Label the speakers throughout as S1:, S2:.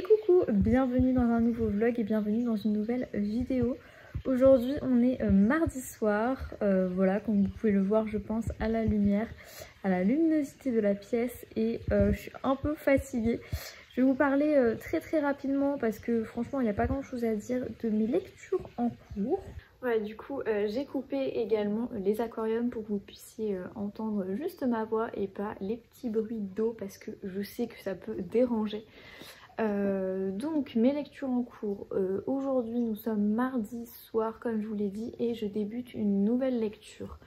S1: Et coucou, bienvenue dans un nouveau vlog et bienvenue dans une nouvelle vidéo. Aujourd'hui on est mardi soir, voilà, comme vous pouvez le voir je pense à la lumière, à la luminosité de la pièce et je suis un peu fatiguée. Je vais vous parler très rapidement parce que franchement il n'y a pas grand chose à dire de mes lectures en cours. Voilà, du coup j'ai coupé également les aquariums pour que vous puissiez entendre juste ma voix et pas les petits bruits d'eau parce que je sais que ça peut déranger. Donc mes lectures en cours, aujourd'hui nous sommes mardi soir comme je vous l'ai dit et je débute une nouvelle lecture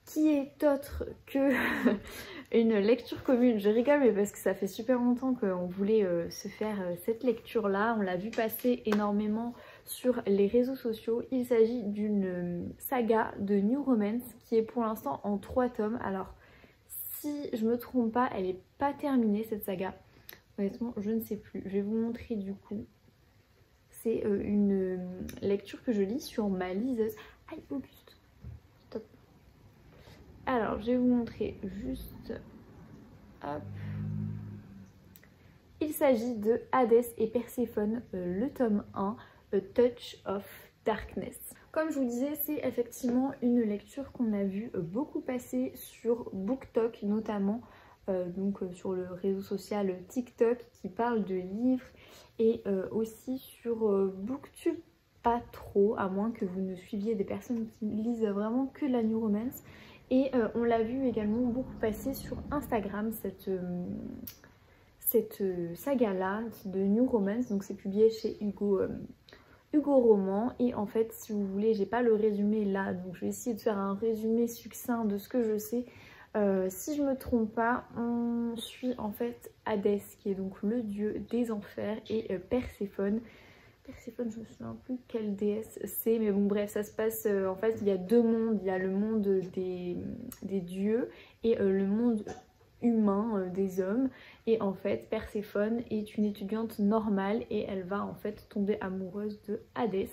S1: qui est autre que une lecture commune. Je rigole mais parce que ça fait super longtemps qu'on voulait se faire cette lecture là, on l'a vu passer énormément sur les réseaux sociaux. Il s'agit d'une saga de New Romance qui est pour l'instant en 3 tomes. Alors si je me trompe pas, elle n'est pas terminée cette saga. Honnêtement, je ne sais plus. Je vais vous montrer du coup. C'est une lecture que je lis sur ma liseuse. Aïe, Auguste. Stop. Alors, je vais vous montrer juste... Hop. Il s'agit de Hadès et Perséphone, le tome 1, A Touch of Darkness. Comme je vous disais, c'est effectivement une lecture qu'on a vu beaucoup passer sur BookTok notamment. Donc sur le réseau social TikTok qui parle de livres et aussi sur Booktube pas trop, à moins que vous ne suiviez des personnes qui lisent vraiment que la New Romance. Et on l'a vu également beaucoup passer sur Instagram cette saga là de New Romance. Donc c'est publié chez Hugo Roman et en fait si vous voulez j'ai pas le résumé là donc je vais essayer de faire un résumé succinct de ce que je sais. Si je me trompe pas, on suit en fait Hadès qui est donc le dieu des enfers et Perséphone. Perséphone, je me souviens plus quelle déesse c'est, mais bon bref, ça se passe en fait il y a 2 mondes, il y a le monde des dieux et le monde humain des hommes. Et en fait Perséphone est une étudiante normale et elle va en fait tomber amoureuse de Hadès.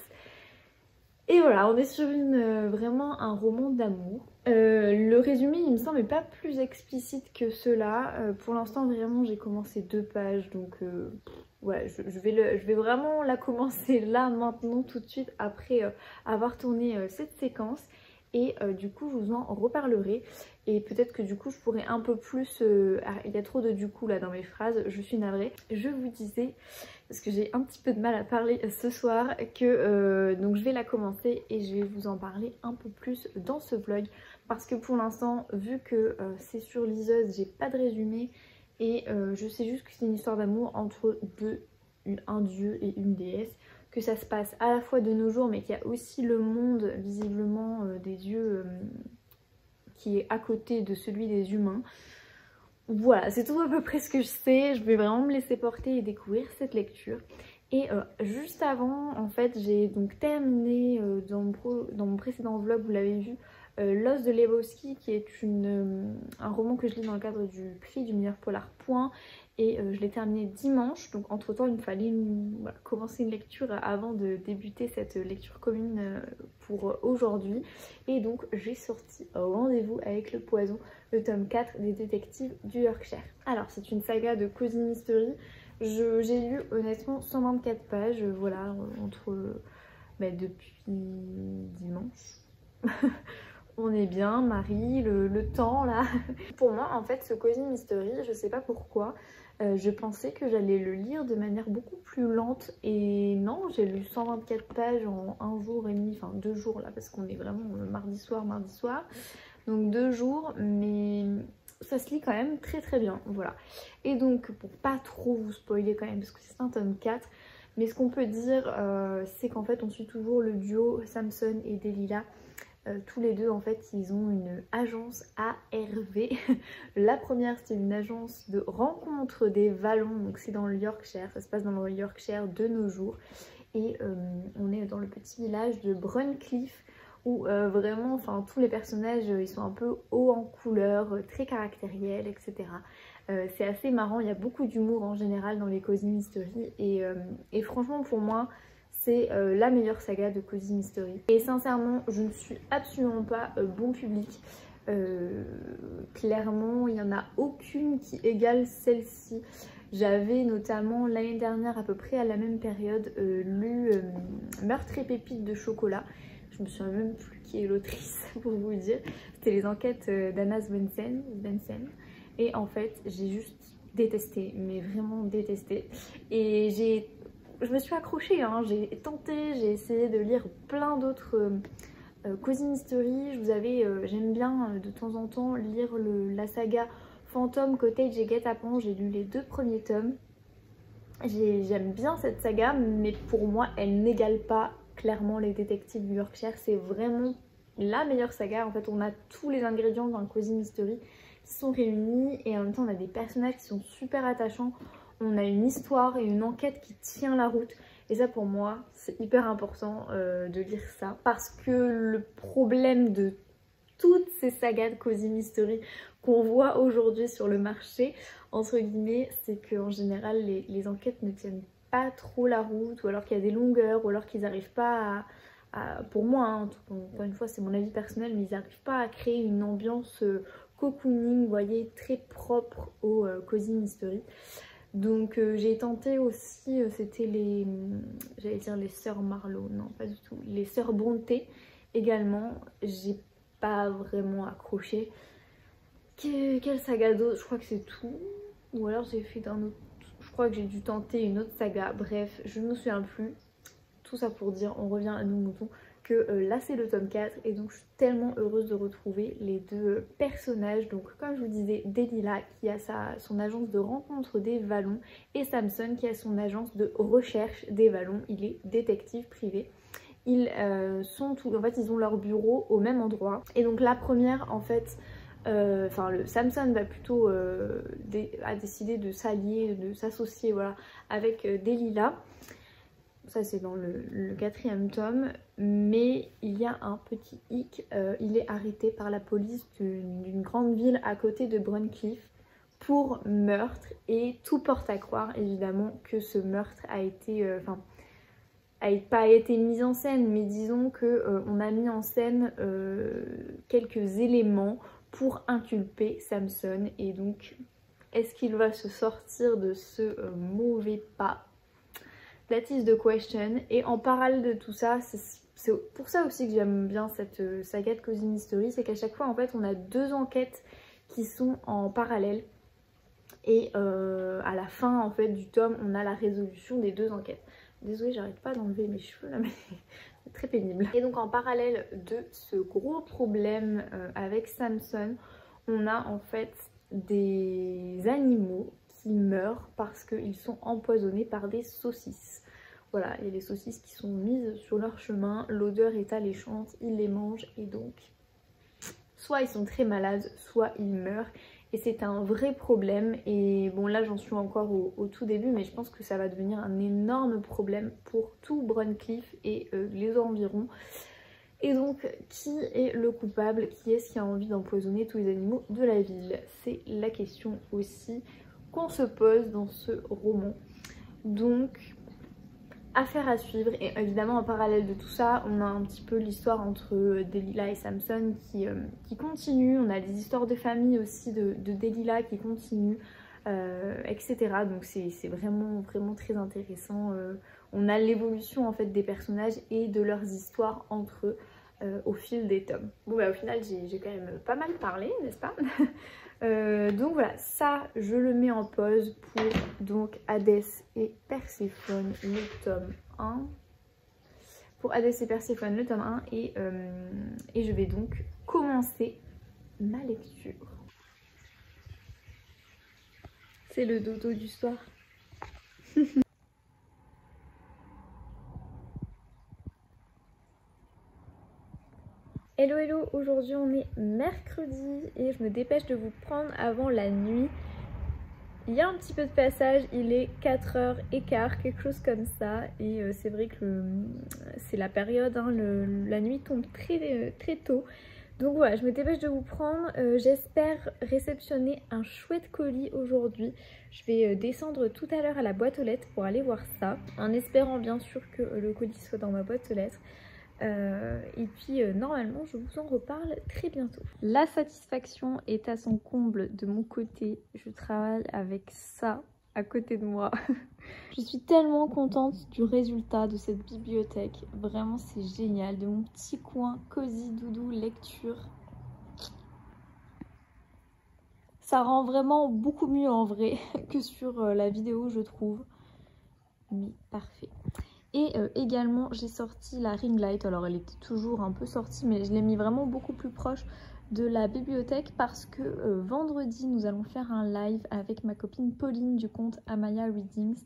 S1: Et voilà, on est sur vraiment un roman d'amour. Le résumé, il me semble pas plus explicite que cela. Pour l'instant, vraiment, j'ai commencé 2 pages, donc ouais, je vais vraiment la commencer là, maintenant, tout de suite, après avoir tourné cette séquence. Et du coup, je vous en reparlerai. Et peut-être que du coup, je pourrais un peu plus... il y a trop de du coup là dans mes phrases, je suis navrée. Je vous disais... parce que j'ai un petit peu de mal à parler ce soir, que donc je vais la commencer et je vais vous en parler un peu plus dans ce vlog parce que pour l'instant vu que c'est sur liseuse, j'ai pas de résumé et je sais juste que c'est une histoire d'amour entre un dieu et une déesse, que ça se passe à la fois de nos jours mais qu'il y a aussi le monde visiblement des dieux qui est à côté de celui des humains. Voilà, c'est tout à peu près ce que je sais. Je vais vraiment me laisser porter et découvrir cette lecture. Et juste avant, en fait, j'ai donc terminé dans mon précédent vlog, vous l'avez vu, L'Os de Lebowski, qui est un roman que je lis dans le cadre du prix du meilleur polar point. Et je l'ai terminé dimanche, donc entre temps il me fallait voilà, commencer une lecture avant de débuter cette lecture commune pour aujourd'hui. Et donc j'ai sorti Rendez-vous avec le poison, le tome 4 des détectives du Yorkshire. Alors c'est une saga de Cozy Mystery. J'ai lu honnêtement 124 pages, voilà, depuis dimanche. On est bien, Marie, le temps là. Pour moi en fait ce Cozy Mystery, je sais pas pourquoi, je pensais que j'allais le lire de manière beaucoup plus lente et non, j'ai lu 124 pages en 1 jour et demi, enfin 2 jours là parce qu'on est vraiment mardi soir, donc 2 jours, mais ça se lit quand même très bien, voilà. Et donc pour pas trop vous spoiler quand même parce que c'est un tome 4, mais ce qu'on peut dire c'est qu'en fait on suit toujours le duo Samson et Delilah. Tous les deux en fait ils ont une agence ARV. La première c'est une agence de rencontre des vallons, donc c'est dans le Yorkshire, ça se passe dans le Yorkshire de nos jours et on est dans le petit village de Bruncliffe où vraiment enfin tous les personnages ils sont un peu hauts en couleur, très caractériels, etc. C'est assez marrant, il y a beaucoup d'humour en général dans les Cozy Mystery et franchement pour moi c'est la meilleure saga de Cozy Mystery. Et sincèrement, je ne suis absolument pas bon public. Clairement, il n'y en a aucune qui égale celle-ci. J'avais notamment l'année dernière à peu près à la même période lu Meurtre et pépites de chocolat. Je me souviens même plus qui est l'autrice pour vous dire. C'était les enquêtes d'Anna Svensson. Et en fait j'ai juste détesté, mais vraiment détesté. Et je me suis accrochée, hein. J'ai tenté, j'ai essayé de lire plein d'autres Cozy Mystery. J'aime bien de temps en temps lire la saga Phantom, Cottage et Guet-apens. J'ai lu les 2 premiers tomes. J'aime bien cette saga, mais pour moi elle n'égale pas clairement les détectives du Yorkshire. C'est vraiment la meilleure saga. En fait on a tous les ingrédients d'un Cozy Mystery qui sont réunis, et en même temps on a des personnages qui sont super attachants. On a une histoire et une enquête qui tient la route. Et ça pour moi c'est hyper important de lire ça. Parce que le problème de toutes ces sagas de Cozy Mystery qu'on voit aujourd'hui sur le marché, entre guillemets, c'est qu'en général les enquêtes ne tiennent pas trop la route, ou alors qu'il y a des longueurs, ou alors qu'ils n'arrivent pas pour moi, hein, encore une fois c'est mon avis personnel, mais ils n'arrivent pas à créer une ambiance cocooning, vous voyez, très propre au Cozy Mystery. Donc j'ai tenté aussi, c'était j'allais dire les sœurs Marlowe, non pas du tout, les sœurs Brontë également. J'ai pas vraiment accroché. Quelle saga d'autre? Je crois que c'est tout. Ou alors j'ai fait d'un autre, je crois que j'ai dû tenter une autre saga, bref je ne me souviens plus. Tout ça pour dire, on revient à nos moutons, que là c'est le tome 4 et donc je suis tellement heureuse de retrouver les 2 personnages. Donc comme je vous disais, Delilah qui a son agence de rencontre des Vallons, et Samson qui a son agence de recherche des Vallons. Il est détective privé. Ils en fait ils ont leur bureau au même endroit, et donc la première en fait Samson va plutôt a décidé de s'allier, de s'associer, voilà, avec Delilah. Ça c'est dans le 4e tome, mais il y a un petit hic, il est arrêté par la police d'une grande ville à côté de Bruncliffe pour meurtre, et tout porte à croire évidemment que ce meurtre a été, pas été mis en scène, mais disons que on a mis en scène quelques éléments pour inculper Samson. Et donc est-ce qu'il va se sortir de ce mauvais pas? That is the question. Et en parallèle de tout ça, c'est pour ça aussi que j'aime bien cette saga de Cozy Mystery, c'est qu'à chaque fois en fait on a 2 enquêtes qui sont en parallèle, et à la fin en fait du tome on a la résolution des 2 enquêtes. Désolée, j'arrête pas d'enlever mes cheveux là, mais c'est très pénible. Et donc en parallèle de ce gros problème avec Samson, on a en fait des animaux qui meurent parce qu'ils sont empoisonnés par des saucisses. Voilà, il y a des saucisses qui sont mises sur leur chemin, l'odeur est alléchante, ils les mangent, et donc soit ils sont très malades, soit ils meurent. Et c'est un vrai problème, et bon là j'en suis encore au tout début, mais je pense que ça va devenir un énorme problème pour tout Bruncliffe et les environs. Et donc qui est le coupable? Qui est-ce qui a envie d'empoisonner tous les animaux de la ville? C'est la question aussi qu'on se pose dans ce roman. Donc affaire à suivre. Et évidemment en parallèle de tout ça on a un petit peu l'histoire entre Delilah et Samson qui continue. On a des histoires de famille aussi de Delilah qui continuent, etc. Donc c'est vraiment très intéressant. On a l'évolution en fait des personnages et de leurs histoires entre eux au fil des tomes. Bon bah au final j'ai quand même pas mal parlé, n'est-ce pas? Donc voilà, ça je le mets en pause pour donc Hadès et Perséphone le tome 1. Pour Hadès et Perséphone le tome 1, et je vais donc commencer ma lecture. C'est le dodo du soir. Hello hello, aujourd'hui on est mercredi et je me dépêche de vous prendre avant la nuit. Il y a un petit peu de passage, il est 4h15, quelque chose comme ça, et c'est vrai que c'est la période, hein, la nuit tombe très tôt. Donc voilà, je me dépêche de vous prendre, j'espère réceptionner un chouette colis aujourd'hui. Je vais descendre tout à l'heure à la boîte aux lettres pour aller voir ça, en espérant bien sûr que le colis soit dans ma boîte aux lettres. Et puis normalement je vous en reparle très bientôt. La satisfaction est à son comble de mon côté. Je travaille avec ça à côté de moi. Je suis tellement contente du résultat de cette bibliothèque. Vraiment, c'est génial. De mon petit coin cosy doudou lecture. Ça rend vraiment beaucoup mieux en vrai que sur la vidéo, je trouve. Mais parfait. Et également, j'ai sorti la ring light. Alors, elle était toujours un peu sortie, mais je l'ai mis vraiment beaucoup plus proche de la bibliothèque parce que vendredi, nous allons faire un live avec ma copine Pauline du compte Amaya Readings.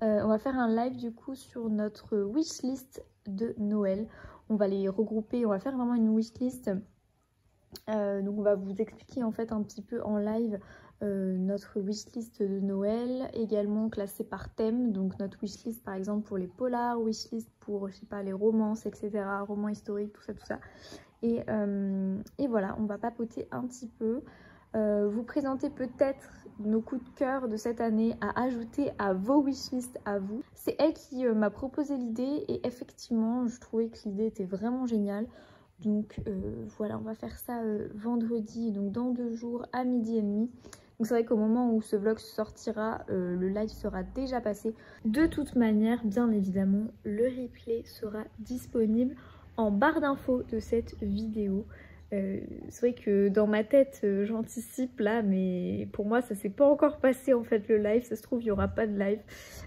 S1: On va faire un live du coup sur notre wishlist de Noël. On va les regrouper, on va faire vraiment une wishlist. Donc on va vous expliquer en fait un petit peu en live notre wishlist de Noël, également classée par thème. Donc notre wishlist par exemple pour les polars, wishlist pour je sais pas les romances, etc. Romans historiques, tout ça. Et voilà, on va papoter un petit peu. Vous présenter peut-être nos coups de cœur de cette année à ajouter à vos wishlists à vous. C'est elle qui m'a proposé l'idée et effectivement je trouvais que l'idée était vraiment géniale. Donc voilà, on va faire ça vendredi, donc dans 2 jours à 12h30. Donc c'est vrai qu'au moment où ce vlog sortira, le live sera déjà passé. De toute manière, bien évidemment, le replay sera disponible en barre d'infos de cette vidéo. C'est vrai que dans ma tête j'anticipe là, mais pour moi ça s'est pas encore passé en fait le live. Ça se trouve il n'y aura pas de live.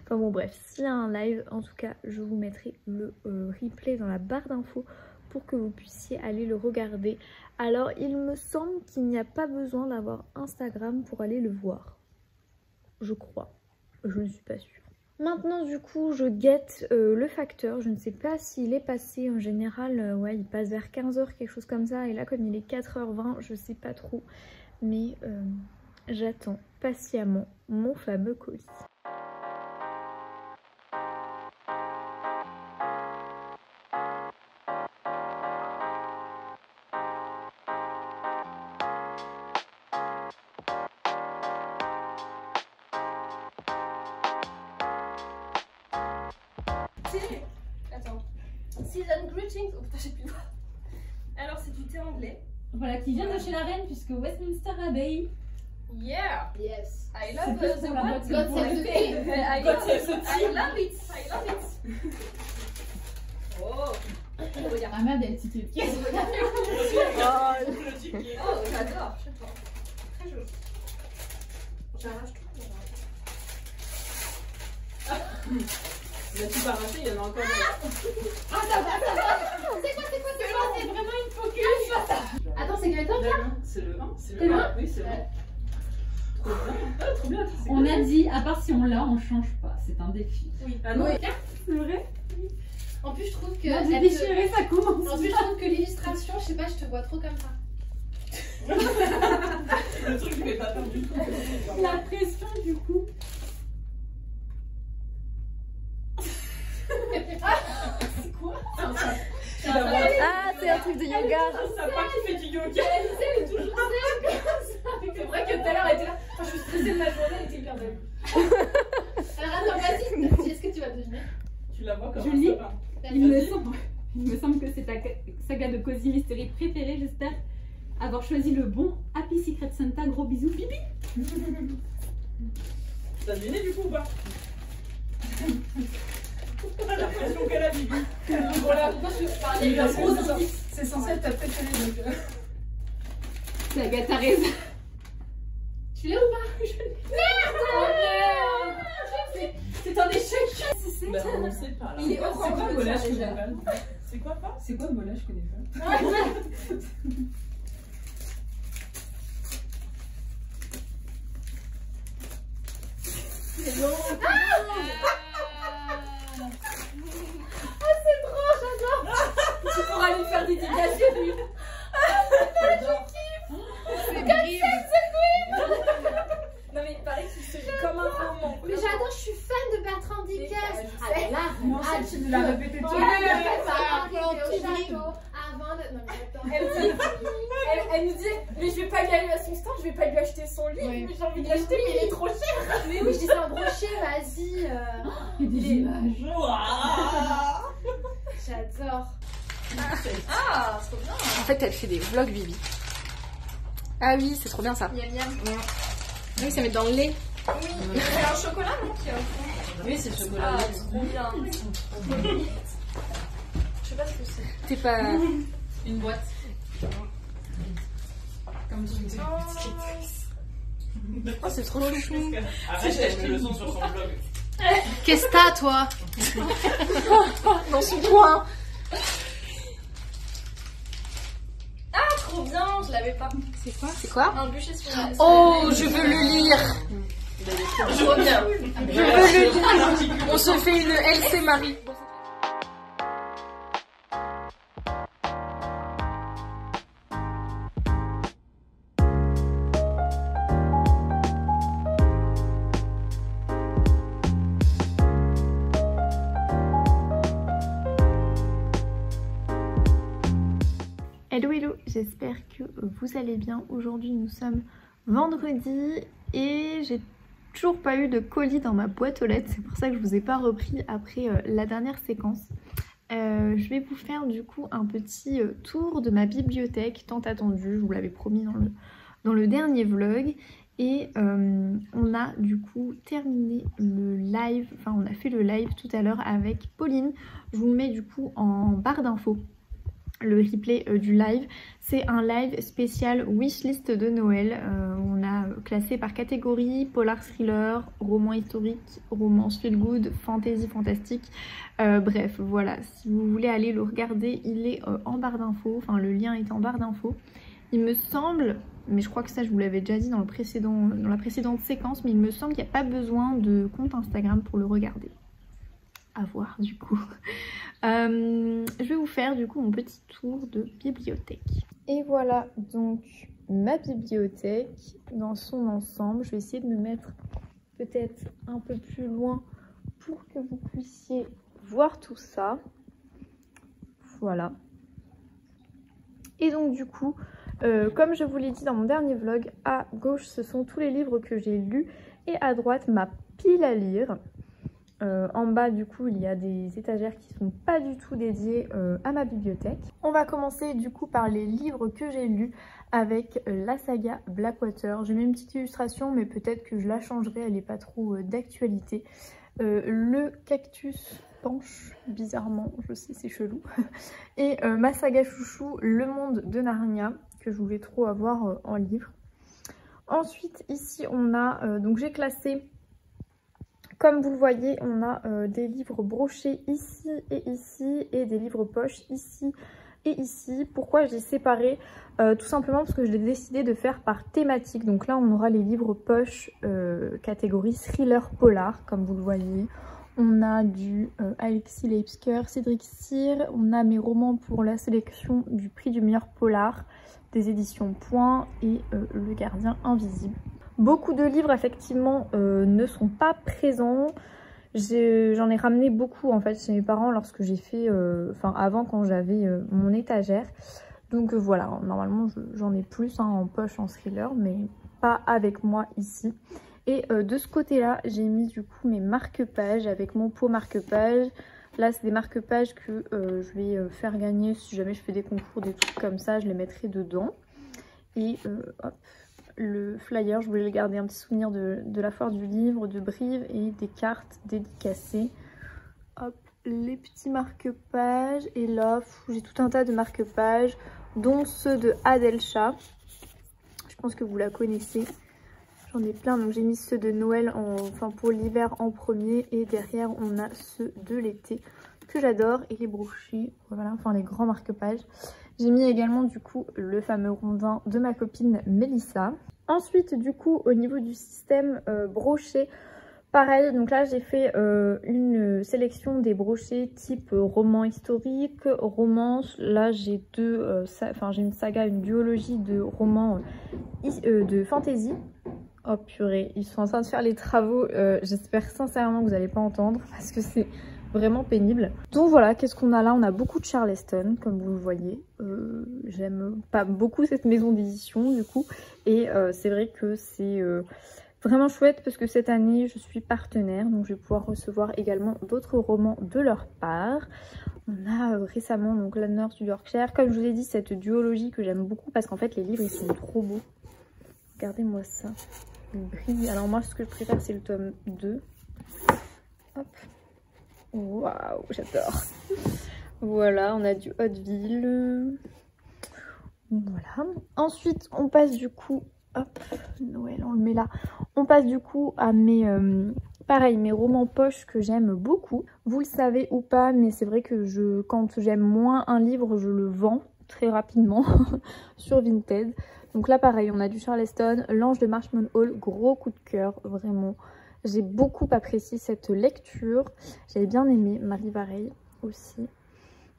S1: Enfin bon bref, s'il y a un live, en tout cas je vous mettrai le replay dans la barre d'infos pour que vous puissiez aller le regarder. Alors il me semble qu'il n'y a pas besoin d'avoir Instagram pour aller le voir. Je crois. Je ne suis pas sûre. Maintenant du coup je guette le facteur, je ne sais pas s'il est passé en général, ouais il passe vers 15h quelque chose comme ça et là comme il est 4h20 je sais pas trop mais j'attends patiemment mon fameux colis.
S2: Attends. Season Greetings. Oh putain, j'ai plus le droit. Alors, c'est du thé anglais.
S3: Voilà, qui vient de chez la reine, puisque Westminster Abbey.
S2: Yeah!
S4: Yes.
S2: I love
S3: C'est
S2: the
S3: pour la
S2: what?
S3: boîte,
S2: God
S3: c'est pour
S2: save
S3: le
S2: the
S3: thé.
S2: king. I
S3: God
S2: love
S3: save
S2: it.
S3: the king.
S2: I love it. I love it. Oh! Regarde.
S3: Ah merde, elle petite pièce.
S2: Oh, j'adore. Très joli. J'arrache tout.
S4: Mais tu vas arracher, il y en a encore des...
S2: C'est quoi?
S3: C'est vraiment une focus.
S2: Attends, c'est quel temps ça?
S4: C'est le 1. C'est
S2: le 1?
S4: Oui, c'est le 1. Trop bien. Ah, trop bien.
S3: On a dit, à part si on l'a, on change pas. C'est un défi.
S2: Oui.
S4: Ah non.
S3: C'est vrai?
S2: En plus, je trouve que.
S3: Là, j'ai déchiré, ça commence.
S2: En plus, je trouve que l'illustration, je sais pas, je te vois trop comme ça.
S4: Le truc, il est pas tant du tout.
S3: La pression, du coup.
S2: C'est quoi?
S1: Ah c'est un truc de yoga.
S4: Ça part qui fait du yoga.
S2: Elle est toujours seule. C'est vrai que tout à l'heure, elle était là. Quand je suis stressée de ma journée, elle était hyper belle. Alors attends, vas-y. Est-ce que tu vas deviner?
S4: Tu la vois comme
S3: Je
S4: un
S3: lis.
S4: sapin.
S3: Il me semble que c'est ta saga de Cozy Mystery préférée. J'espère avoir choisi le bon. Happy Secret Santa. Gros bisous, Bibi.
S4: T'as deviné du coup ou pas? La pression qu'elle a, Bibi.
S2: Voilà, pourquoi je parlais de gros indices?
S4: C'est censé être ta préférée donc.
S3: C'est Agatha Raisin.
S2: Tu l'as ou pas? Merde! C'est un échec!
S4: Bah, on sait pas là.
S2: Il est
S4: C'est
S2: hors
S4: quoi
S2: de
S4: Mola,
S2: ça,
S4: je
S2: déjà.
S4: connais pas. C'est quoi pas? C'est quoi Mola, je connais pas.
S2: C'est bon! C'est trop, j'adore! Tu pourras lui faire dédicacer, lui!
S4: J'adore.
S2: Non mais il paraît qu'il se lit comme un roman.
S5: Mais j'adore, je suis fan de Bertrand Dickens.
S2: Ah,
S5: Ah là,
S4: Moi aussi, tu l'as répété tout.
S2: Elle nous dit, mais je vais pas lui aller à son stand, je vais pas lui acheter son livre,
S5: Oui.
S2: mais j'ai envie de l'acheter, mais il est trop cher.
S5: Mais oui, je dis c'est un brochet, vas-y.
S3: Il y a des images.
S5: J'adore.
S2: Ah, trop bien.
S1: En fait elle fait des vlogs Bibi. Ah oui c'est trop bien ça.
S5: Miam miam.
S1: Oui ça met dans le lait. Oui, c'est un chocolat, non, qui a au fond.
S4: Oui, c'est le chocolat.
S1: Ah, trop bien. Je sais pas ce que c'est.
S3: C'est pas...
S4: Une boîte.
S3: Comme tu dis.
S1: Oh, c'est trop chou.
S6: Après, j'ai acheté le son sur son blog.
S2: Qu'est-ce que t'as, toi?
S1: Dans son coin. Ah, trop bien, je l'avais pas.
S3: C'est quoi?
S2: C'est quoi?
S1: Un bûcher sur la...
S2: Oh, je veux le lire.
S1: Je reviens.
S2: Je veux le lire. On se fait une LC Marie.
S1: Hello hello, j'espère que vous allez bien. Aujourd'hui nous sommes vendredi et j'ai toujours pas eu de colis dans ma boîte aux lettres. C'est pour ça que je vous ai pas repris après la dernière séquence. Je vais vous faire du coup un petit tour de ma bibliothèque tant attendue. Je vous l'avais promis dans le dernier vlog. Et on a du coup terminé le live, enfin on a fait le live tout à l'heure avec Pauline. Je vous le mets du coup en barre d'infos. Le replay du live, c'est un live spécial wishlist de Noël. On a classé par catégorie: polar thriller, roman historique, romance feel good, fantasy fantastique. Bref, voilà, si vous voulez aller le regarder, il est en barre d'infos. Enfin, le lien est en barre d'infos. Il me semble, mais je crois que ça je vous l'avais déjà dit dans la précédente séquence, mais il me semble qu'il n'y a pas besoin de compte Instagram pour le regarder. À voir du coup. Je vais vous faire du coup mon petit tour de bibliothèque. Et voilà donc ma bibliothèque dans son ensemble. Je vais essayer de me mettre peut-être un peu plus loin pour que vous puissiez voir tout ça. Voilà. Et donc du coup, comme je vous l'ai dit dans mon dernier vlog, à gauche ce sont tous les livres que j'ai lus et à droite ma pile à lire. En bas du coup il y a des étagères qui sont pas du tout dédiées à ma bibliothèque. On va commencer du coup par les livres que j'ai lus avec la saga Blackwater. J'ai mis une petite illustration mais peut-être que je la changerai, elle n'est pas trop d'actualité. Le cactus penche bizarrement, je sais c'est chelou. Et ma saga chouchou, Le Monde de Narnia, que je voulais trop avoir en livre. Ensuite ici on a, donc j'ai classé, comme vous le voyez, on a des livres brochés ici et des livres poches ici et ici. Pourquoi j'ai séparé? Tout simplement parce que je l'ai décidé de faire par thématique. Donc là on aura les livres poches catégorie thriller polar, comme vous le voyez. On a du Alexis Leipzger, Cédric Cyr, on a mes romans pour la sélection du prix du meilleur polar des éditions Point et Le Gardien Invisible. Beaucoup de livres effectivement ne sont pas présents. J'en ai ramené beaucoup en fait chez mes parents lorsque j'ai fait, avant quand j'avais mon étagère. Donc voilà, normalement j'en ai plus en poche en thriller, mais pas avec moi ici. Et de ce côté-là, j'ai mis du coup mes marque-pages avec mon pot marque-pages. Là, c'est des marque-pages que je vais faire gagner si jamais je fais des concours, des trucs comme ça, je les mettrai dedans. Et hop. Le flyer, je voulais le garder un petit souvenir de la foire du livre, de Brive et des cartes dédicacées. Hop, les petits marque-pages. Et là, j'ai tout un tas de marque-pages, dont ceux de Adelcha. Je pense que vous la connaissez. J'en ai plein, donc j'ai mis ceux de Noël, pour l'hiver en premier. Et derrière, on a ceux de l'été que j'adore. Et les brochus, voilà, les grands marque-pages. J'ai mis également du coup le fameux rondin de ma copine Mélissa. Ensuite du coup au niveau du système brochet, pareil, donc là j'ai fait une sélection des brochets type roman historique, romance. Là j'ai j'ai une saga, une duologie de romans de fantasy. Oh purée, ils sont en train de faire les travaux, j'espère sincèrement que vous n'allez pas entendre parce que c'est vraiment pénible. Donc voilà, qu'est-ce qu'on a là? On a beaucoup de Charleston, comme vous le voyez. J'aime pas beaucoup cette maison d'édition du coup. Et c'est vrai que c'est vraiment chouette parce que cette année je suis partenaire. Donc je vais pouvoir recevoir également d'autres romans de leur part. On a récemment donc La Nurse du Yorkshire. Comme je vous ai dit, cette duologie que j'aime beaucoup parce qu'en fait les livres ils sont trop beaux. Regardez-moi ça. il brille. Alors moi ce que je préfère c'est le tome 2. Hop. Waouh, j'adore. Voilà, on a du Hauteville. Voilà. Ensuite, on passe du coup... Hop, Noël, on le met là. On passe du coup à mes... pareil, mes romans poche que j'aime beaucoup. Vous le savez ou pas, mais c'est vrai que quand j'aime moins un livre, je le vends très rapidement sur Vinted. Donc là, pareil, on a du Charleston, L'Ange de Marshmallow Hall, gros coup de cœur, vraiment. J'ai beaucoup apprécié cette lecture. J'avais bien aimé Marie Vareille aussi.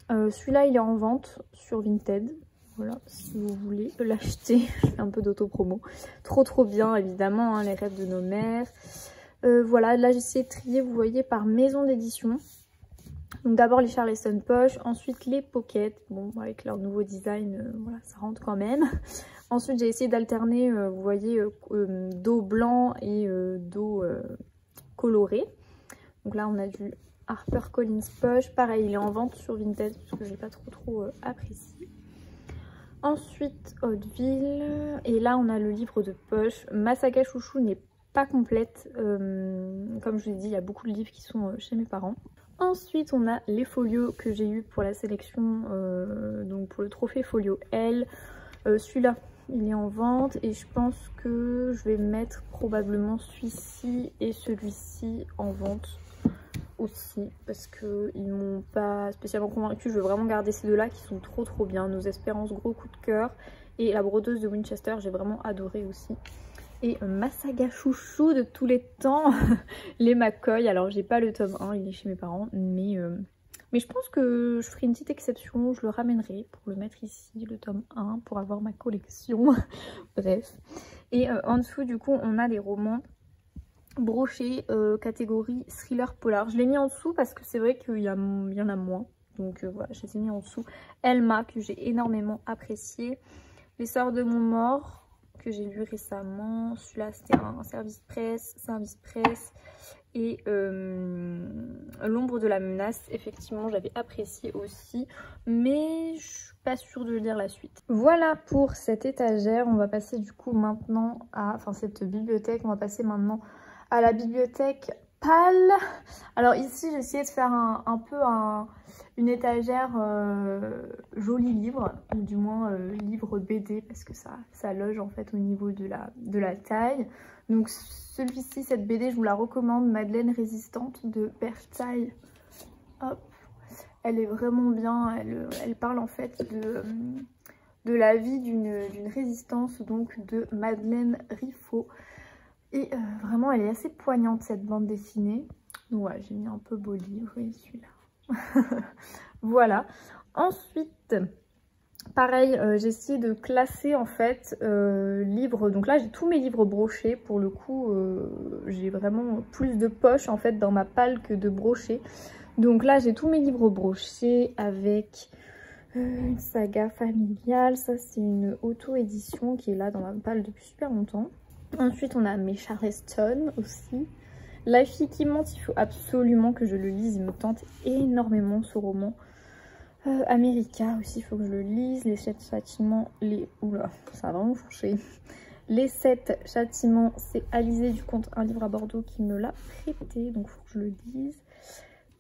S1: Celui-là, il est en vente sur Vinted. Voilà, si vous voulez l'acheter. Je fais un peu d'auto-promo. Trop bien, évidemment, hein, Les Rêves de nos mères. Voilà, là, j'ai essayé de trier, vous voyez, par maison d'édition. Donc d'abord les Charleston Poche, ensuite les Pocket. Bon, avec leur nouveau design, voilà, ça rentre quand même. Ensuite, j'ai essayé d'alterner, vous voyez, dos blanc et dos coloré. Donc là, on a du HarperCollins Poche. Pareil, il est en vente sur Vinted parce que j'ai pas trop apprécié. Ensuite, Hauteville. Et là, on a le livre de poche. Ma saga chouchou n'est pas complète. Comme je vous l'ai dit, il y a beaucoup de livres qui sont chez mes parents. Ensuite, on a les folios que j'ai eu pour la sélection, donc pour le trophée folio L. Celui-là, il est en vente et je pense que je vais mettre probablement celui-ci et celui-ci en vente aussi parce qu'ils m'ont pas spécialement convaincu. Je veux vraiment garder ces deux-là qui sont trop bien. Nos Espérances, gros coup de cœur. Et La Brodeuse de Winchester, j'ai vraiment adoré aussi. Et ma saga chouchou de tous les temps, les McCoy. Alors j'ai pas le tome 1, il est chez mes parents, mais je pense que je ferai une petite exception, je le ramènerai pour le mettre ici, le tome 1, pour avoir ma collection. Bref. Et en dessous du coup on a des romans brochés catégorie thriller polar. Je l'ai mis en dessous parce que c'est vrai qu'il y en a moins. Donc voilà, je les ai mis en dessous. Elma que j'ai énormément apprécié. Les Sœurs de Montmort que j'ai lu récemment. Celui-là c'était un service presse. Et L'Ombre de la menace, effectivement j'avais apprécié aussi, mais je suis pas sûre de lire la suite. Voilà pour cette étagère. On va passer du coup maintenant à, cette bibliothèque, on va passer maintenant à la bibliothèque pâle. Alors ici j'ai essayé de faire un peu une étagère joli livre, ou du moins livre BD, parce que ça loge en fait au niveau de la taille. Donc celui-ci, cette BD, je vous la recommande, Madeleine Résistante de Berkshire. Hop, elle est vraiment bien, elle parle en fait de la vie d'une résistance, donc de Madeleine Riffaut. Et vraiment, elle est assez poignante cette bande dessinée. Donc voilà, j'ai mis un peu beau livre, et celui-là. Voilà. Ensuite, pareil, j'ai essayé de classer en fait livres. Donc là, j'ai tous mes livres brochés. Pour le coup, j'ai vraiment plus de poches en fait dans ma palle que de brochés. Donc là, j'ai tous mes livres brochés avec une saga familiale. Ça, c'est une auto-édition qui est là dans ma palle depuis super longtemps. Ensuite, on a mes Charleston aussi. La fille qui ment, il faut absolument que je le lise. Il me tente énormément ce roman. America aussi, il faut que je le lise. Les 7 châtiments, Oula, ça va vraiment fourcher. Les 7 châtiments, c'est Alizée du Comte, un livre à Bordeaux qui me l'a prêté. Donc, il faut que je le lise.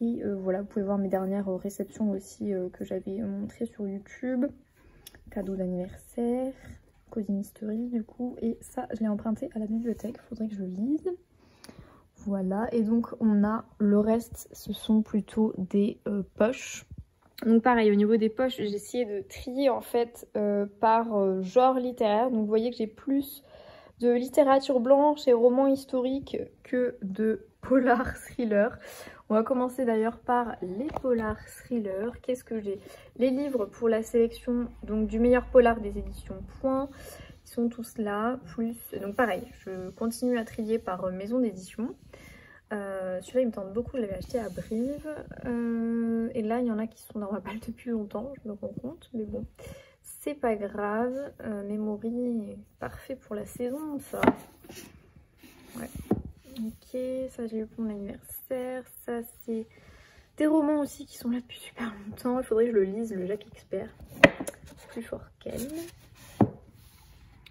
S1: Et voilà, vous pouvez voir mes dernières réceptions aussi que j'avais montrées sur YouTube. Cadeau d'anniversaire. Cozy Mystery du coup, et ça je l'ai emprunté à la bibliothèque, faudrait que je le lise. Voilà, et donc on a le reste, ce sont plutôt des poches. Donc pareil, au niveau des poches, j'ai essayé de trier en fait par genre littéraire. Donc vous voyez que j'ai plus de littérature blanche et romans historiques que de polar thriller. On va commencer d'ailleurs par les polar thrillers. Qu'est-ce que j'ai? Les livres pour la sélection donc du meilleur polar des éditions Point. Ils sont tous là. Plus, donc pareil, je continue à trier par maison d'édition. Celui-là il me tente beaucoup, je l'avais acheté à Brive. Et là il y en a qui sont dans ma palle depuis longtemps, je me rends compte. Mais bon, c'est pas grave. Memory est parfait pour la saison, ça. Ouais. Ok, ça j'ai eu pour mon anniversaire. Ça c'est des romans aussi qui sont là depuis super longtemps. Il faudrait que je le lise, le Jacques Expert. Plus fort qu'elle.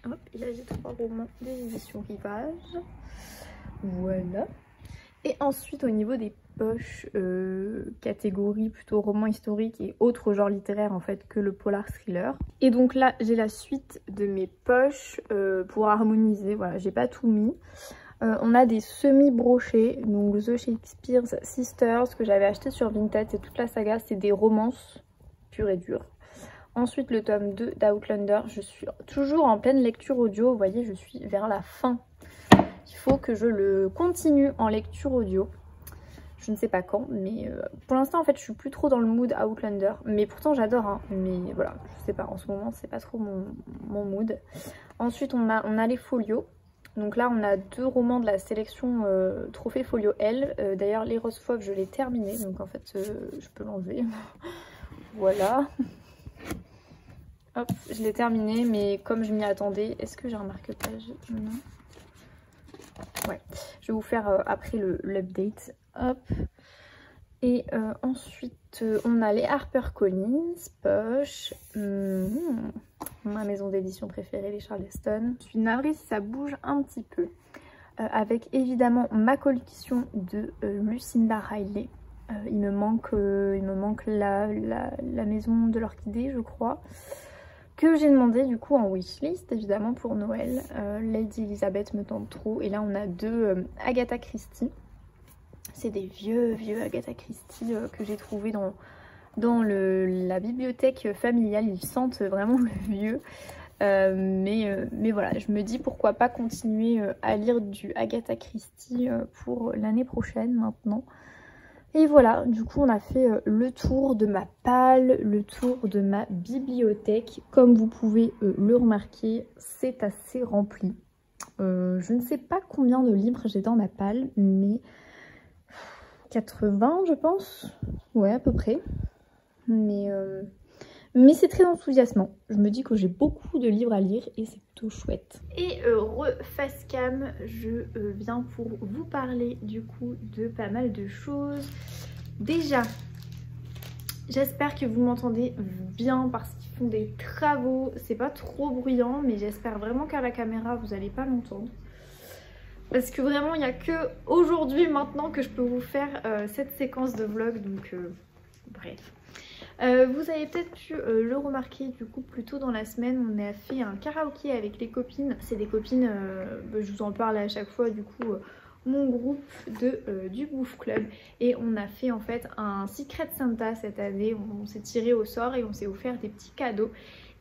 S1: Hop, et là j'ai 3 romans des éditions Rivage. Voilà. Et ensuite au niveau des poches, catégorie plutôt roman historique et autres genres littéraires en fait que le polar thriller. Et donc là j'ai la suite de mes poches pour harmoniser, voilà, j'ai pas tout mis. On a des semi-brochés, donc The Shakespeare's Sisters que j'avais acheté sur Vinted, c'est toute la saga, c'est des romances pures et dures. Ensuite le tome 2 d'Outlander, je suis toujours en pleine lecture audio, vous voyez je suis vers la fin. Il faut que je le continue en lecture audio. Je ne sais pas quand, mais pour l'instant en fait je suis plus trop dans le mood Outlander. Mais pourtant j'adore, hein, mais voilà, je sais pas, en ce moment c'est pas trop mon mood. Ensuite on a les folios. Donc là on a 2 romans de la sélection Trophée Folio L. D'ailleurs les Roses Fauves je l'ai terminé, donc en fait je peux l'enlever. Voilà. Hop, je l'ai terminé, mais comme je m'y attendais, est-ce que j'ai un marque-page? Non. Ouais, je vais vous faire après l'update. Hop. Et ensuite, on a les HarperCollins, poche. Ma maison d'édition préférée, les Charleston. Je suis navrée si ça bouge un petit peu. Avec évidemment ma collection de Lucinda Riley. Il me manque la maison de l'orchidée, je crois. Que j'ai demandé du coup en wishlist évidemment pour Noël. Lady Elizabeth me tente trop. Et là on a 2 Agatha Christie. C'est des vieux Agatha Christie que j'ai trouvé dans la bibliothèque familiale. Ils sentent vraiment le vieux. Mais voilà, je me dis pourquoi pas continuer à lire du Agatha Christie pour l'année prochaine maintenant. Et voilà, du coup on a fait le tour de ma palle, le tour de ma bibliothèque. Comme vous pouvez le remarquer, c'est assez rempli. Je ne sais pas combien de livres j'ai dans ma palle, mais 80 je pense. Ouais, à peu près. Mais c'est très enthousiasmant. Je me dis que j'ai beaucoup de livres à lire et c'est plutôt chouette. Et face cam, je viens pour vous parler du coup de pas mal de choses. Déjà, j'espère que vous m'entendez bien parce qu'ils font des travaux. C'est pas trop bruyant, mais j'espère vraiment qu'à la caméra vous n'allez pas l'entendre. Parce que vraiment, il n'y a que aujourd'hui maintenant que je peux vous faire cette séquence de vlog. Donc bref. Vous avez peut-être pu le remarquer du coup plus tôt dans la semaine, on a fait un karaoké avec les copines. C'est des copines, je vous en parle à chaque fois du coup, mon groupe du Bouffe Club. Et on a fait en fait un Secret Santa cette année, on s'est tiré au sort et on s'est offert des petits cadeaux.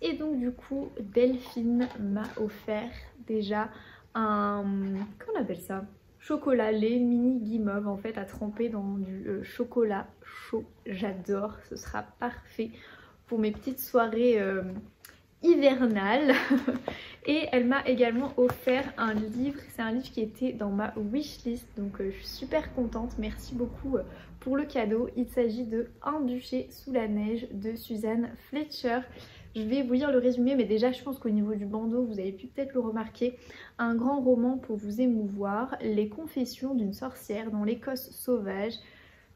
S1: Et donc du coup Delphine m'a offert déjà un, comment on appelle ça ? Chocolat lait mini guimauve en fait à tremper dans du chocolat chaud. J'adore, ce sera parfait pour mes petites soirées hivernales. Et elle m'a également offert un livre, c'est un livre qui était dans ma wishlist, donc je suis super contente. Merci beaucoup pour le cadeau. Il s'agit de Un bûcher sous la neige de Suzanne Fletcher. Je vais vous lire le résumé, mais déjà je pense qu'au niveau du bandeau, vous avez pu peut-être le remarquer. Un grand roman pour vous émouvoir, les confessions d'une sorcière dans l'Écosse sauvage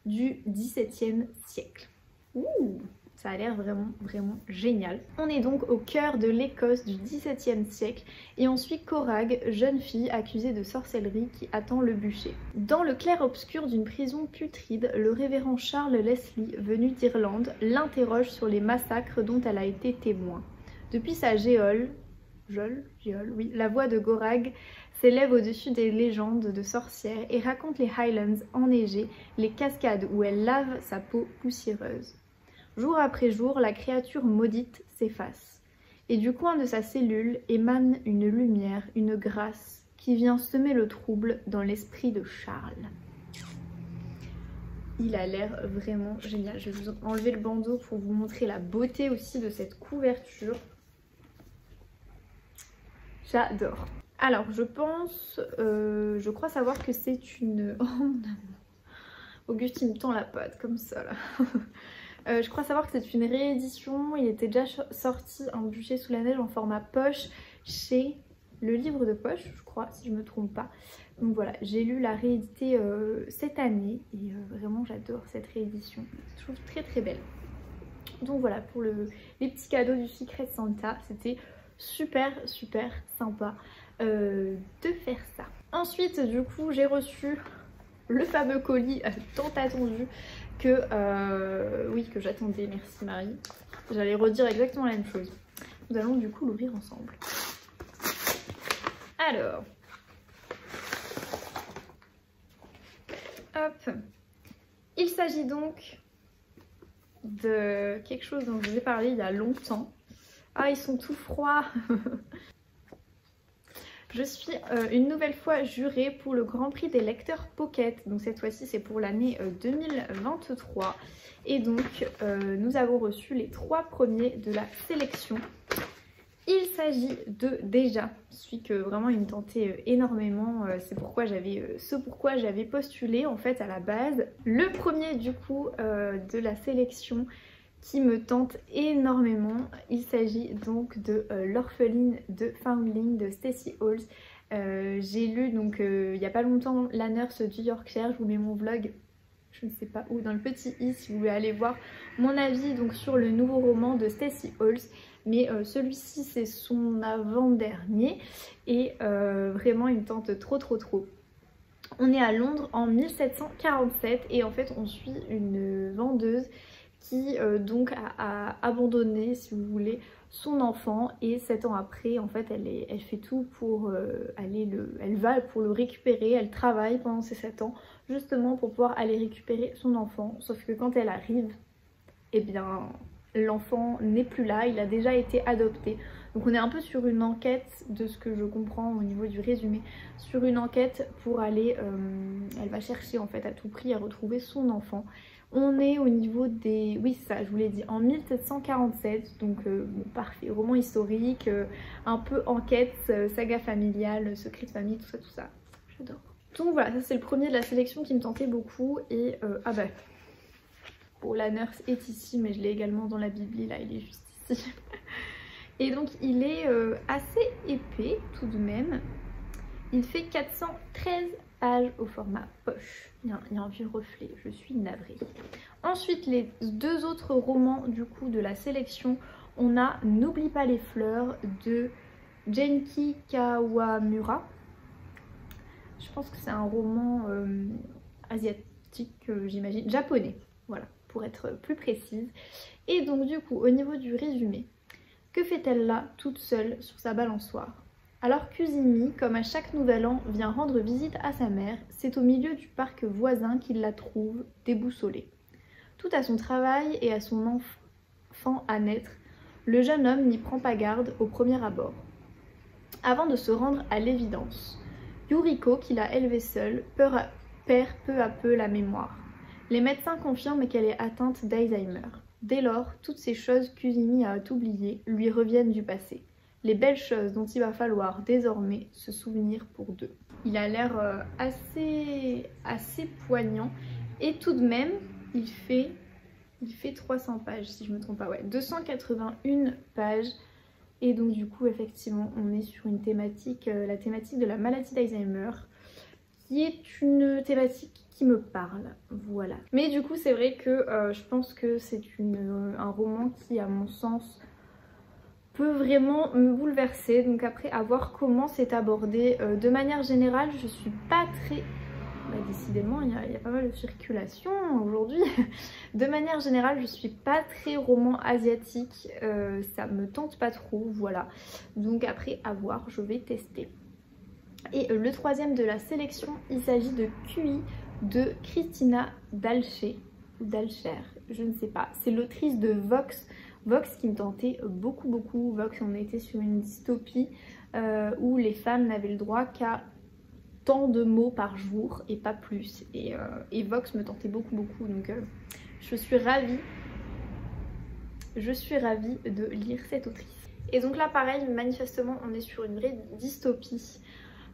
S1: du XVIIe siècle. Ouh, ça a l'air vraiment génial. On est donc au cœur de l'Écosse du XVIIe siècle et on suit Corag, jeune fille accusée de sorcellerie qui attend le bûcher. Dans le clair-obscur d'une prison putride, le révérend Charles Leslie, venu d'Irlande, l'interroge sur les massacres dont elle a été témoin. Depuis sa géole, oui, la voix de Corag s'élève au-dessus des légendes de sorcières et raconte les Highlands enneigées, les cascades où elle lave sa peau poussiéreuse. Jour après jour, la créature maudite s'efface. Et du coin de sa cellule émane une lumière, une grâce qui vient semer le trouble dans l'esprit de Charles. Il a l'air vraiment génial. Je vais vous enlever le bandeau pour vous montrer la beauté aussi de cette couverture. J'adore. Alors je pense, je crois savoir que c'est une... Oh mon amour. Auguste il me tend la patte comme ça là. Je crois savoir que c'est une réédition. Il était déjà sorti Un bûcher sous la neige en format poche chez Le Livre de Poche, je crois, si je me trompe pas. Donc voilà, j'ai lu la réédité cette année et vraiment j'adore cette réédition. Je trouve très belle. Donc voilà, pour les petits cadeaux du Secret Santa, c'était super sympa de faire ça. Ensuite du coup j'ai reçu le fameux colis tant attendu que oui que j'attendais, merci Marie. J'allais redire exactement la même chose. Nous allons du coup l'ouvrir ensemble. Alors, hop, il s'agit donc de quelque chose dont je vous ai parlé il y a longtemps. Ah, ils sont tout froids. Je suis une nouvelle fois jurée pour le Grand Prix des lecteurs Pocket. Donc cette fois-ci c'est pour l'année 2023. Et donc nous avons reçu les 3 premiers de la sélection. Il s'agit de Déjà, celui que vraiment il me tentait énormément. C'est pourquoi j'avais postulé en fait à la base. Le premier du coup de la sélection qui me tente énormément. Il s'agit donc de L'orpheline de Foundling de Stacey Halls. J'ai lu donc il n'y a pas longtemps La Nurse du Yorkshire. Je vous mets mon vlog, je ne sais pas où, dans le petit i si vous voulez aller voir mon avis donc sur le nouveau roman de Stacey Halls. Mais celui-ci c'est son avant-dernier et vraiment il me tente trop. On est à Londres en 1747 et en fait on suit une vendeuse qui donc a abandonné, si vous voulez, son enfant, et 7 ans après en fait elle fait tout pour elle va pour le récupérer. Elle travaille pendant ces 7 ans justement pour pouvoir aller récupérer son enfant, sauf que quand elle arrive, eh bien l'enfant n'est plus là, il a déjà été adopté. Donc on est un peu sur une enquête, de ce que je comprends au niveau du résumé, sur une enquête pour aller, elle va chercher en fait à tout prix à retrouver son enfant. On est au niveau des... Oui ça je vous l'ai dit, en 1747, donc bon, parfait, roman historique, un peu enquête, saga familiale, secret de famille, tout ça, j'adore. Donc voilà, ça c'est le premier de la sélection qui me tentait beaucoup et ah bah... Bon, La Nurse est ici, mais je l'ai également dans la Bibli, là il est juste ici. Et donc il est assez épais tout de même. Il fait 413 pages au format poche. Il y a un vieux reflet, je suis navrée. Ensuite, les 2 autres romans du coup de la sélection, on a N'oublie pas les fleurs de Genki Kawamura. Je pense que c'est un roman asiatique, j'imagine, japonais, voilà, pour être plus précise. Et donc du coup, au niveau du résumé, que fait-elle là, toute seule, sur sa balançoire? Alors qu'Uzumi, comme à chaque nouvel an, vient rendre visite à sa mère, c'est au milieu du parc voisin qu'il la trouve, déboussolée. Tout à son travail et à son enfant à naître, le jeune homme n'y prend pas garde au premier abord. Avant de se rendre à l'évidence, Yuriko, qui l'a élevée seule, perd peu à peu la mémoire. Les médecins confirment qu'elle est atteinte d'Alzheimer. Dès lors, toutes ces choses qu'Uzumi a oubliées lui reviennent du passé. Les belles choses dont il va falloir désormais se souvenir pour 2. Il a l'air assez poignant et tout de même il fait 300 pages si je me trompe pas, ouais, 281 pages. Et donc du coup effectivement on est sur une thématique, la thématique de la maladie d'Alzheimer, qui est une thématique qui me parle, voilà. Mais du coup c'est vrai que je pense que c'est un roman qui à mon sens peut vraiment me bouleverser. Donc après à voir comment c'est abordé. De manière générale je suis pas très... Bah, décidément il y a pas mal de circulation aujourd'hui. De manière générale je suis pas très roman asiatique, ça me tente pas trop, voilà. Donc après à voir, je vais tester. Et le troisième de la sélection, il s'agit de QI de Christina Dalcher, je ne sais pas. C'est l'autrice de Vox qui me tentait beaucoup. Vox, on était sur une dystopie où les femmes n'avaient le droit qu'à tant de mots par jour et pas plus. Et Vox me tentait beaucoup. Donc je suis ravie de lire cette autrice. Et donc là pareil, manifestement on est sur une vraie dystopie.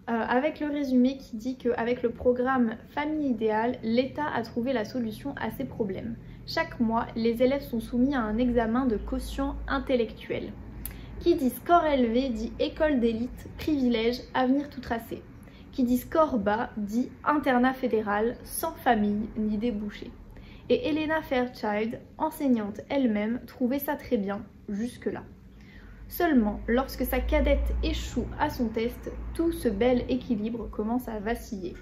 S1: Avec le résumé qui dit qu'avec le programme Famille Idéale, l'État a trouvé la solution à ces problèmes. Chaque mois, les élèves sont soumis à un examen de quotient intellectuel. Qui dit score élevé dit école d'élite, privilège, avenir tout tracé. Qui dit score bas dit internat fédéral, sans famille ni débouché. Et Elena Fairchild, enseignante elle-même, trouvait ça très bien jusque-là. Seulement, lorsque sa cadette échoue à son test, tout ce bel équilibre commence à vaciller.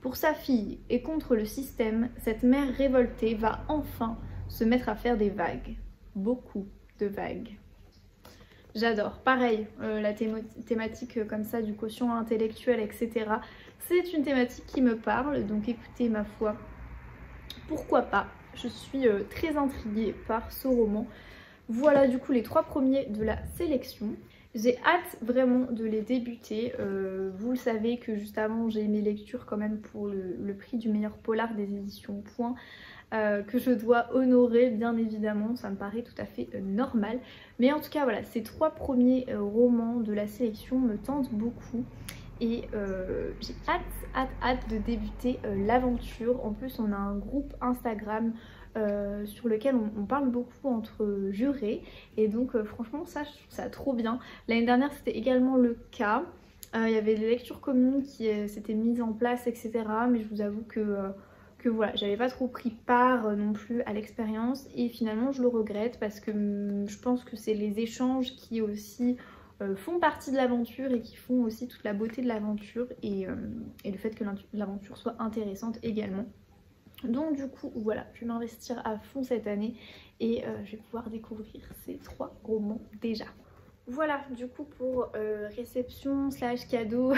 S1: Pour sa fille et contre le système, cette mère révoltée va enfin se mettre à faire des vagues. Beaucoup de vagues. J'adore. Pareil, la thématique comme ça du quotient intellectuel, etc. C'est une thématique qui me parle, donc écoutez, ma foi, pourquoi pas. Je suis très intriguée par ce roman. Voilà du coup les 3 premiers de la sélection. J'ai hâte vraiment de les débuter. Vous le savez que juste avant j'ai mes lectures quand même pour le prix du meilleur polar des éditions Point. Que je dois honorer bien évidemment, ça me paraît tout à fait normal. Mais en tout cas voilà, ces 3 premiers romans de la sélection me tentent beaucoup. Et j'ai hâte de débuter l'aventure. En plus on a un groupe Instagram sur lequel on parle beaucoup entre jurés. Et donc franchement ça je trouve ça trop bien. L'année dernière c'était également le cas. Il y avait des lectures communes qui s'étaient mises en place, etc. Mais je vous avoue que voilà, j'avais pas trop pris part non plus à l'expérience. Et finalement je le regrette parce que je pense que c'est les échanges qui aussi font partie de l'aventure et qui font aussi toute la beauté de l'aventure et le fait que l'aventure soit intéressante également. Donc du coup voilà, je vais m'investir à fond cette année et je vais pouvoir découvrir ces 3 romans déjà. Voilà du coup pour réception / cadeau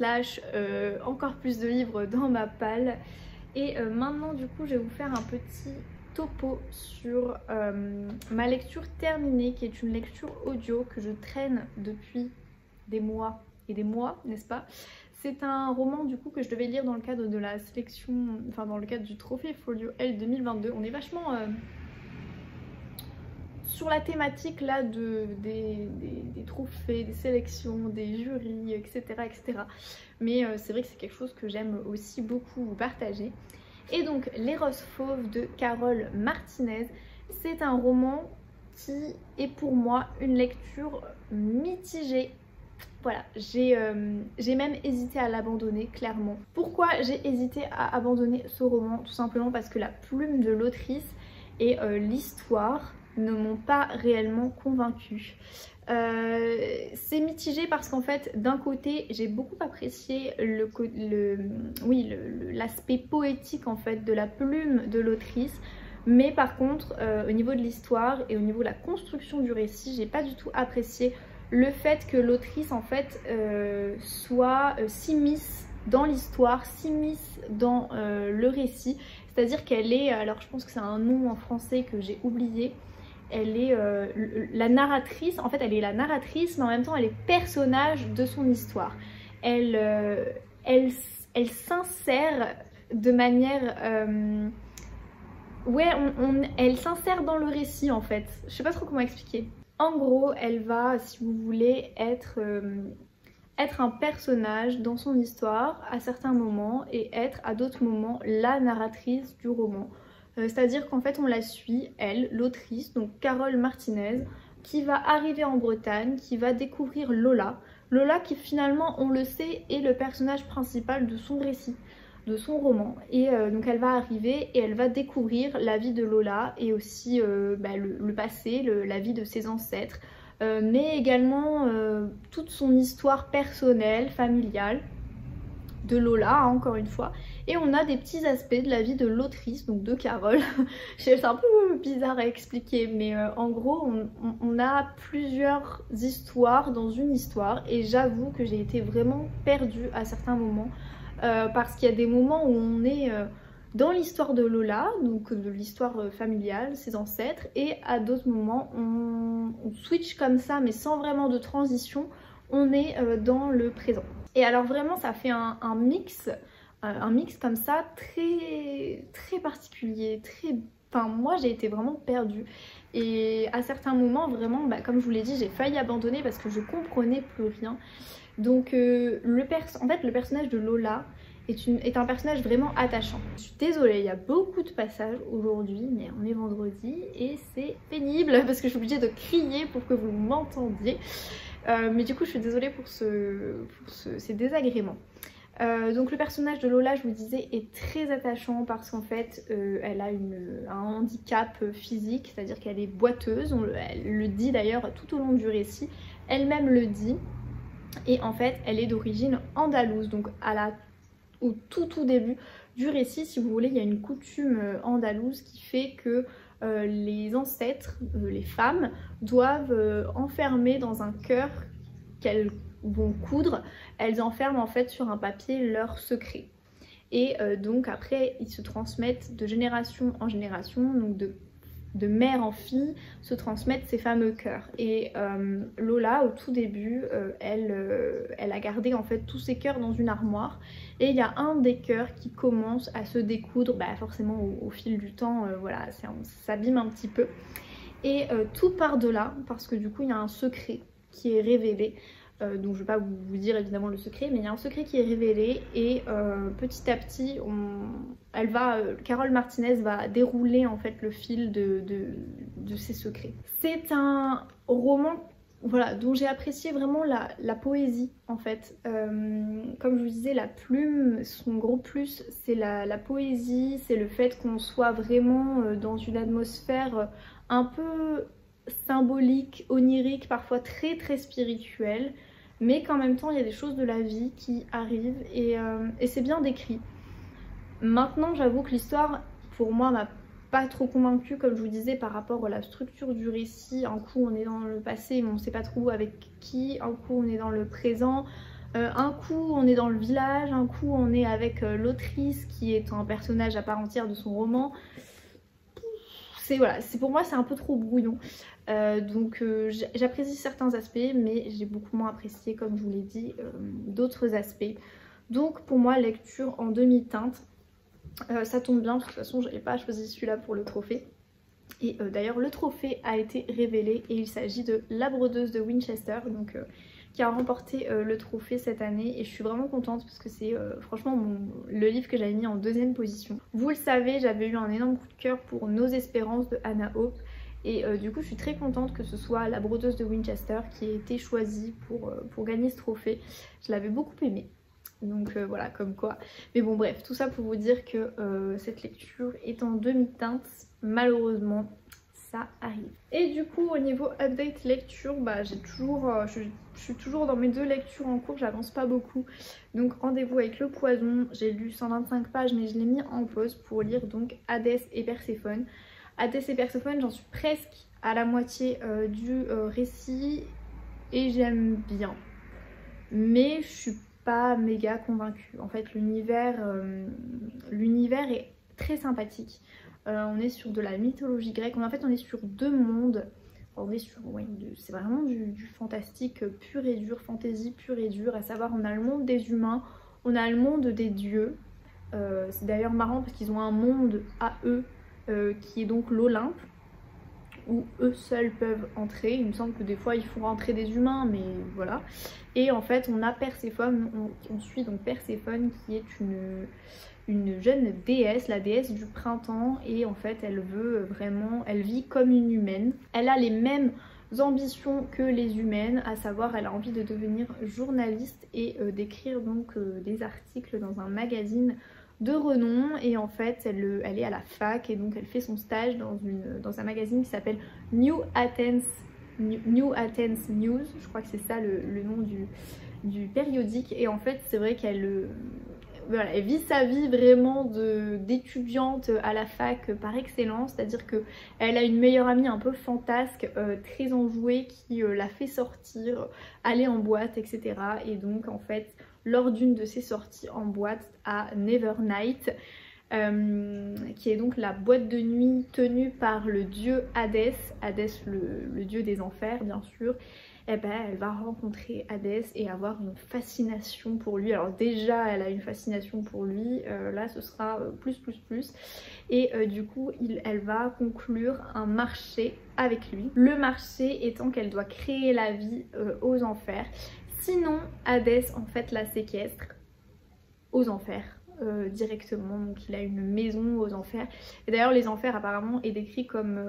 S1: / encore plus de livres dans ma palle. Et maintenant du coup je vais vous faire un petit topo sur ma lecture terminée, qui est une lecture audio que je traîne depuis des mois et des mois, n'est-ce pas? C'est un roman du coup que je devais lire dans le cadre de la sélection, enfin dans le cadre du trophée Folio L 2022. On est vachement sur la thématique là des trophées, des sélections, des jurys, etc. etc. Mais c'est vrai que c'est quelque chose que j'aime aussi beaucoup vous partager. Et donc Les Roses Fauves de Carole Martinez, c'est un roman qui est pour moi une lecture mitigée. Voilà, j'ai même hésité à l'abandonner clairement. Pourquoi j'ai hésité à abandonner ce roman? Tout simplement parce que la plume de l'autrice et l'histoire ne m'ont pas réellement convaincue. C'est mitigé parce qu'en fait d'un côté j'ai beaucoup apprécié l'aspect poétique en fait de la plume de l'autrice, mais par contre au niveau de l'histoire et au niveau de la construction du récit, j'ai pas du tout apprécié le fait que l'autrice en fait s'immisce dans l'histoire, s'immisce dans le récit, c'est-à-dire qu'elle est, alors je pense que c'est un nom en français que j'ai oublié, elle est la narratrice, en fait elle est la narratrice mais en même temps elle est personnage de son histoire. Elle s'insère de manière... elle s'insère dans le récit en fait, je sais pas trop comment expliquer. En gros elle va, si vous voulez, être un personnage dans son histoire à certains moments et être à d'autres moments la narratrice du roman. C'est-à-dire qu'en fait on la suit, elle, l'autrice, donc Carole Martinez, qui va arriver en Bretagne, qui va découvrir Lola. Lola qui finalement, on le sait, est le personnage principal de son récit, de son roman. Et donc elle va arriver et elle va découvrir la vie de Lola et aussi le passé, la vie de ses ancêtres, mais également toute son histoire personnelle, familiale de Lola, encore une fois. Et on a des petits aspects de la vie de l'autrice, donc de Carole. C'est un peu bizarre à expliquer, mais en gros on a plusieurs histoires dans une histoire et j'avoue que j'ai été vraiment perdue à certains moments parce qu'il y a des moments où on est dans l'histoire de Lola, donc de l'histoire familiale, ses ancêtres, et à d'autres moments on switch comme ça mais sans vraiment de transition, on est dans le présent. Et alors vraiment ça fait un mix comme ça très particulier, enfin moi j'ai été vraiment perdue et à certains moments vraiment comme je vous l'ai dit j'ai failli abandonner parce que je comprenais plus rien. Donc en fait le personnage de Lola est un personnage vraiment attachant. Je suis désolée, il y a beaucoup de passages aujourd'hui, mais on est vendredi et c'est pénible parce que je suis obligée de crier pour que vous m'entendiez. Mais du coup je suis désolée pour ces désagréments. Donc le personnage de Lola, je vous disais, est très attachant parce qu'en fait elle a un handicap physique, c'est-à-dire qu'elle est boiteuse, elle le dit d'ailleurs tout au long du récit, elle-même le dit, et en fait elle est d'origine andalouse, donc au tout début du récit, si vous voulez, il y a une coutume andalouse qui fait que les ancêtres, les femmes, doivent enfermer dans un cœur qu'elles vont coudre, elles enferment en fait sur un papier leurs secrets. Et donc après ils se transmettent de génération en génération, donc de mère en fille se transmettent ces fameux cœurs. Et Lola au tout début elle a gardé en fait tous ses cœurs dans une armoire, et il y a un des cœurs qui commence à se découdre, bah forcément au fil du temps, voilà, ça s'abîme un petit peu, et tout part de là parce que du coup il y a un secret qui est révélé. Donc je ne vais pas vous dire évidemment le secret, mais il y a un secret qui est révélé, et petit à petit Carole Martinez va dérouler en fait le fil de ces secrets. C'est un roman, voilà, dont j'ai apprécié vraiment la poésie en fait. Comme je vous disais, la plume, son gros plus c'est la poésie, c'est le fait qu'on soit vraiment dans une atmosphère un peu symbolique, onirique, parfois très spirituelle, mais qu'en même temps il y a des choses de la vie qui arrivent, et c'est bien décrit. Maintenant j'avoue que l'histoire pour moi m'a pas trop convaincue, comme je vous disais, par rapport à la structure du récit. Un coup on est dans le passé mais on sait pas trop avec qui, un coup on est dans le présent, un coup on est dans le village, un coup on est avec l'autrice qui est un personnage à part entière de son roman. Voilà, pour moi c'est un peu trop brouillon, donc j'apprécie certains aspects, mais j'ai beaucoup moins apprécié, comme je vous l'ai dit, d'autres aspects. Donc pour moi, lecture en demi-teinte, ça tombe bien, de toute façon j'avais pas choisi celui-là pour le trophée. Et d'ailleurs le trophée a été révélé, et il s'agit de La Brodeuse de Winchester, donc qui a remporté le trophée cette année, et je suis vraiment contente parce que c'est franchement le livre que j'avais mis en deuxième position. Vous le savez, j'avais eu un énorme coup de cœur pour Nos Espérances de Hannah Hope, et du coup je suis très contente que ce soit La Brodeuse de Winchester qui ait été choisie pour gagner ce trophée. Je l'avais beaucoup aimé, donc voilà, comme quoi. Mais bon bref, tout ça pour vous dire que cette lecture est en demi-teinte, malheureusement. Ça arrive. Et du coup au niveau update lecture, bah je suis toujours dans mes 2 lectures en cours, j'avance pas beaucoup. Donc Rendez-vous avec le poison, j'ai lu 125 pages mais je l'ai mis en pause pour lire donc Hadès et Perséphone. Hadès et Perséphone, j'en suis presque à la moitié du récit et j'aime bien, mais je suis pas méga convaincue. En fait l'univers est très sympathique. On est sur de la mythologie grecque, en fait on est sur 2 mondes, on est sur, ouais, c'est vraiment du fantastique pur et dur, fantasy pur et dur, à savoir on a le monde des humains, on a le monde des dieux. C'est d'ailleurs marrant parce qu'ils ont un monde à eux qui est donc l'Olympe, où eux seuls peuvent entrer. Il me semble que des fois ils font rentrer des humains, mais voilà. Et en fait on a Perséphone, on suit donc Perséphone qui est une jeune déesse, la déesse du printemps, et en fait elle vit comme une humaine. Elle a les mêmes ambitions que les humaines, à savoir elle a envie de devenir journaliste et d'écrire donc des articles dans un magazine de renom, et en fait elle est à la fac et donc elle fait son stage dans un magazine qui s'appelle New Athens News, je crois que c'est ça le nom du périodique, et en fait c'est vrai qu'elle voilà, elle vit sa vie vraiment d'étudiante à la fac par excellence, c'est-à-dire qu'elle a une meilleure amie un peu fantasque, très enjouée, qui la fait sortir, aller en boîte, etc. Et donc en fait, lors d'une de ses sorties en boîte à Nevernight, qui est donc la boîte de nuit tenue par le dieu Hadès, le dieu des enfers bien sûr, eh ben, elle va rencontrer Hadès et avoir une fascination pour lui. Alors déjà elle a une fascination pour lui, là ce sera plus. Et du coup elle va conclure un marché avec lui. Le marché étant qu'elle doit créer la vie aux enfers. Sinon Hadès en fait la séquestre aux enfers. Directement, donc il a une maison aux enfers, et d'ailleurs les enfers apparemment est décrit comme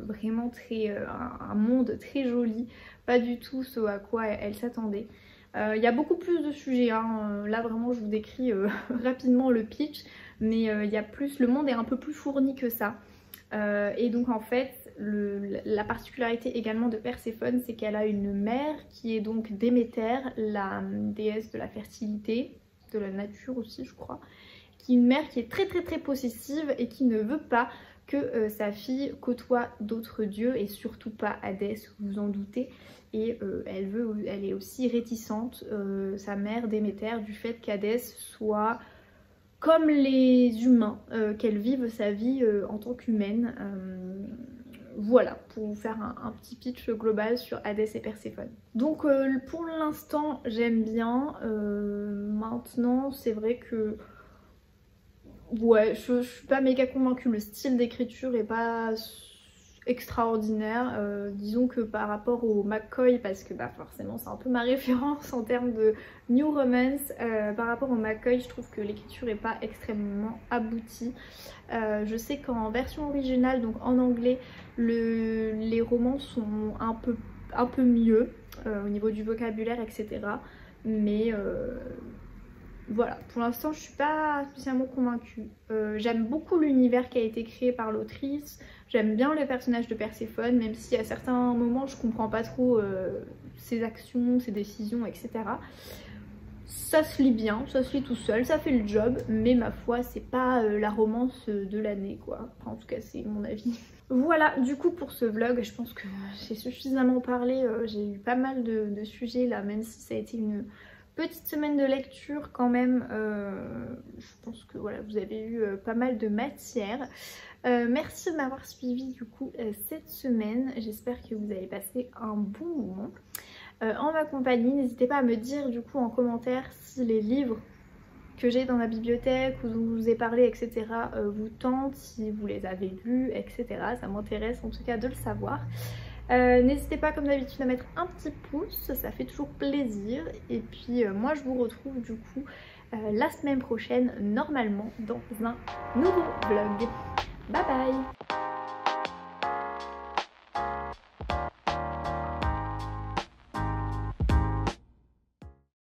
S1: vraiment très un monde très joli, pas du tout ce à quoi elle s'attendait. Il y a beaucoup plus de sujets, hein. Là vraiment je vous décris rapidement le pitch, mais il y a plus, le monde est un peu plus fourni que ça. Et donc en fait la particularité également de Perséphone, c'est qu'elle a une mère qui est donc Déméter, la déesse de la fertilité, de la nature aussi je crois, qui est une mère qui est très possessive et qui ne veut pas que sa fille côtoie d'autres dieux et surtout pas Hadès, vous vous en doutez. Et elle est aussi réticente, sa mère Déméter, du fait qu'Hadès soit comme les humains, qu'elle vive sa vie en tant qu'humaine. Voilà, pour vous faire un petit pitch global sur Hadès et Perséphone. Donc pour l'instant j'aime bien, maintenant c'est vrai que ouais, je suis pas méga convaincue, le style d'écriture est pas extraordinaire, disons que par rapport au McCoy, parce que bah forcément c'est un peu ma référence en termes de new romance, par rapport au McCoy je trouve que l'écriture est pas extrêmement aboutie. Je sais qu'en version originale, donc en anglais, les romans sont un peu mieux au niveau du vocabulaire, etc. Mais voilà, pour l'instant je suis pas spécialement convaincue. J'aime beaucoup l'univers qui a été créé par l'autrice, j'aime bien le personnage de Perséphone, même si à certains moments je comprends pas trop ses actions, ses décisions, etc. Ça se lit bien, ça se lit tout seul, ça fait le job, mais ma foi c'est pas la romance de l'année quoi. Enfin, en tout cas c'est mon avis. Voilà, du coup pour ce vlog, je pense que j'ai suffisamment parlé, j'ai eu pas mal de sujets là, même si ça a été une petite semaine de lecture quand même. Je pense que voilà, vous avez eu pas mal de matière. Merci de m'avoir suivi du coup cette semaine, j'espère que vous avez passé un bon moment en ma compagnie. N'hésitez pas à me dire du coup en commentaire si les livres que j'ai dans ma bibliothèque ou dont je vous ai parlé, etc. vous tentent, si vous les avez lus, etc. Ça m'intéresse en tout cas de le savoir. N'hésitez pas comme d'habitude à mettre un petit pouce, ça fait toujours plaisir. Et puis moi je vous retrouve du coup la semaine prochaine normalement dans un nouveau vlog. Bye bye.